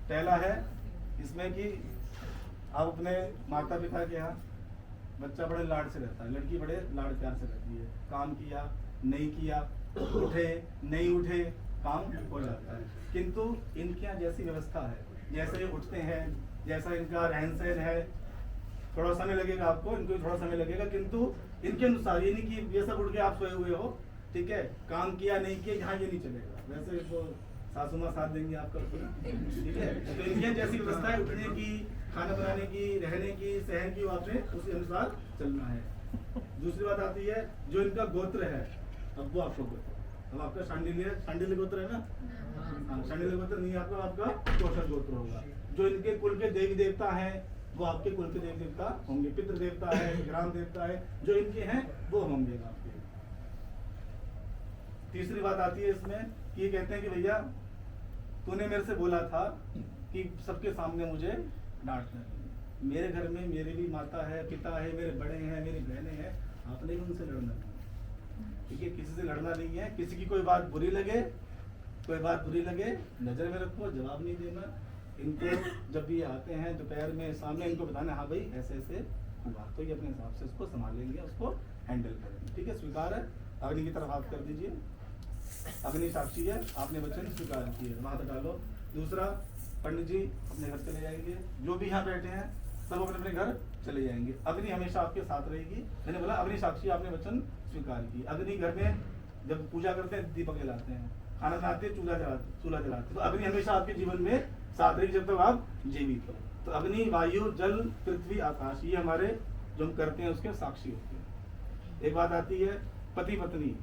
पहला है इसमें कि आप अपने माता पिता के यहाँ बच्चा बड़े लाड से रहता है, लड़की बड़े लाड प्यार से रहती है। काम किया नहीं किया, उठे नहीं उठे, काम हो जाता है। किंतु इनके यहाँ जैसी व्यवस्था है, जैसे ये उठते हैं, जैसा इनका रहन सहन है, थोड़ा समय लगेगा आपको, इनको भी थोड़ा समय लगेगा, किंतु इनके अनुसार, ये नहीं कि ये सब उठ के आप सोए हुए हो, ठीक है, काम किया नहीं किया, यहाँ ये नहीं चलेगा। वैसे तो सासू माँ साथ देंगे आपका, ठीक है। तो इनके जैसी व्यवस्था है उठने की, खाना बनाने की, रहने की, सहन की, आपने उसी अनुसार चलना है। दूसरी बात आती है जो इनका गोत्र है, अब वो आपको गोत्र, अब आपका शांडिल्य गोत्र है ना, शांडिल्य गोत्र नहीं आपका, आपका कौशल गोत्र होगा। जो इनके कुल के देवी देवता हैं वो आपके कुल के देवी देवता होंगे, पितृ देवता है, ग्राम देवता है, जो इनके हैं वो होंगे आपके। तीसरी बात आती है इसमें कि ये कहते हैं कि भैया तूने मेरे से बोला था कि सबके सामने मुझे डांटना नहीं, मेरे घर में मेरे भी माता है, पिता है, मेरे बड़े हैं, मेरी बहनें हैं, आपने भी उनसे लड़ना नहीं, ठीक है, किसी से लड़ना नहीं है। किसी की कोई बात बुरी लगे, नजर में रखो, जवाब नहीं देना। इनको जब भी आते हैं दोपहर में, सामने इनको बताना, हाँ भाई ऐसे ऐसे हुआ, तो ये अपने हिसाब से उसको संभालेंगे, उसको हैंडल करेंगे, ठीक है। स्वीकार है, अग्नि की तरफ हाथ कर दीजिए। अग्नि साक्षी है, आपने वचन स्वीकार किए, हाथ डालो। दूसरा, पंडित जी अपने घर चले जाएंगे, जो भी यहाँ बैठे हैं सब अपने अपने घर चले जाएंगे। अग्नि हमेशा आपके साथ रहेगी। मैंने बोला अग्नि साक्षी, आपने वचन स्वीकार की। अग्नि घर में जब पूजा करते हैं दीपक जलाते हैं, खाना बनाते हैं चूल्हा जलाते हैं, तो अग्नि हमेशा आपके जीवन में साथ रहेगी जब तक आप जीवित हो। तो अग्नि, वायु, जल, पृथ्वी, आकाश, ये हमारे जो हम करते हैं उसके साक्षी होते हैं। एक बात आती है पति पत्नी,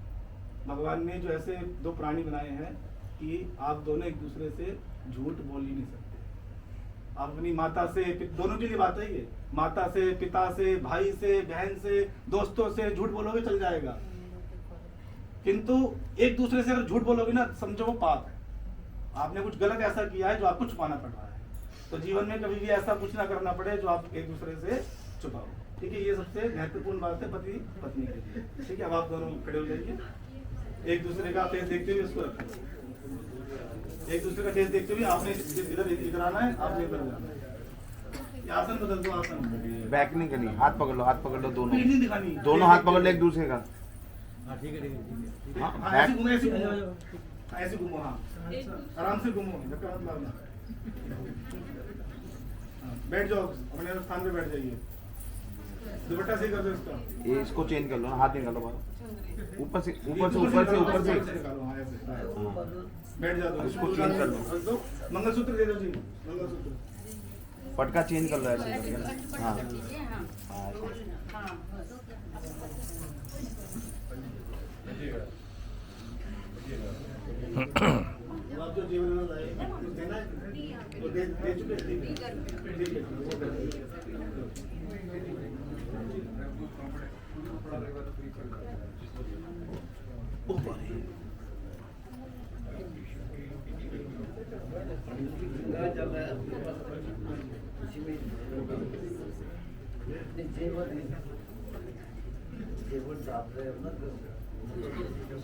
भगवान ने जो ऐसे दो प्राणी बनाए हैं कि आप दोनों एक दूसरे से झूठ बोल ही नहीं सकते। आप अपनी माता से, दोनों के लिए बात है ये, माता से, पिता से, भाई से, बहन से, दोस्तों से झूठ बोलोगे चल जाएगा, किंतु एक दूसरे से अगर झूठ बोलोगे ना, समझो वो पाप है, आपने कुछ गलत ऐसा किया है जो आपको छुपाना पड़ रहा है। तो जीवन में कभी भी ऐसा कुछ ना करना पड़े जो आप एक दूसरे से छुपाओ, ठीक है। ये सबसे महत्वपूर्ण बात है पति पत्नी के लिए, ठीक है। अब आप दोनों खड़े हो जाइए, एक दूसरे का फेस देखते हुए इसको रखो, एक दूसरे का फेस देखते हुए आपने इधर आना है, आपने इधर जाना है। आसन बदल दो, आसन बैक नहीं करनी, हाथ पकड़ लो दोनों, नहीं दिखानी, दोनों हाथ पकड़ लो एक दूसरे का। ठीक है, ऐसे घूमो, ऐसे घूमो, हाँ आराम से घूमो, धक्का मत मारना। बैठ जाओ, अपने स्थान पे बैठ जाइए। दुपट्टा सही कर दो इसका, ये इसको चेंज कर लो ना, हाथ निकालो बाहर, ऊपर से बैठ जाओ, इसको चेंज कर लो। मंगलसूत्र दे दो जी, मंगलसूत्र पटका चेंज कर लो ऐसे करके। हाँ आप जो जीवन में लाए कुछ देना है वो दे चुके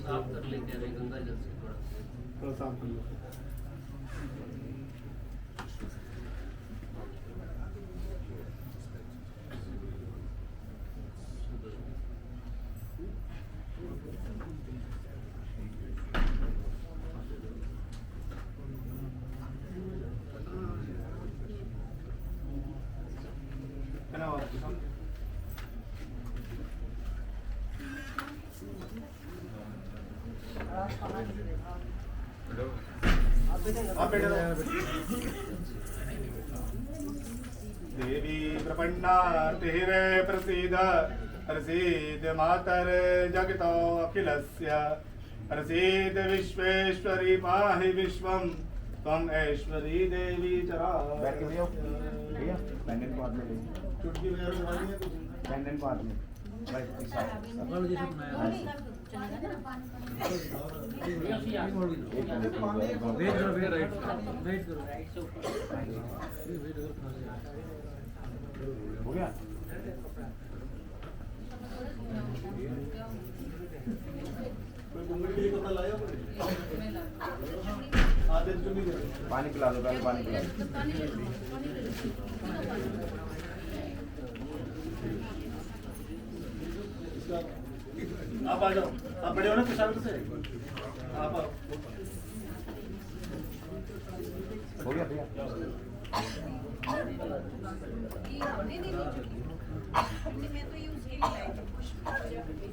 साफ कर लेते हैं गंगा जल से थोड़ा साफ कर लो। देवी प्रपन्नातिरे प्रसीद प्रसीद मातर जगतो अखिलस्य प्रसीद विश्वेश्वरी पाहि विश्वं त्वं ऐश्वरी देवी चरा। पेंडेंट को हाथ में ले, चुटकी वगैरह दवाई है कुछ, पेंडेंट को हाथ में हो गया। कोई घूमने के लिए पता लाया कोई? आधे तो नहीं दे रहे। पानी पिला दो, पहले पानी पिला दो। पानी ले लो, पानी ले लो। आप आ जाओ, आप बड़े हो ना पेशावर से, आप आओ। हो गया भैया? नहीं, मैं तो ये उसके लिए लाई थी।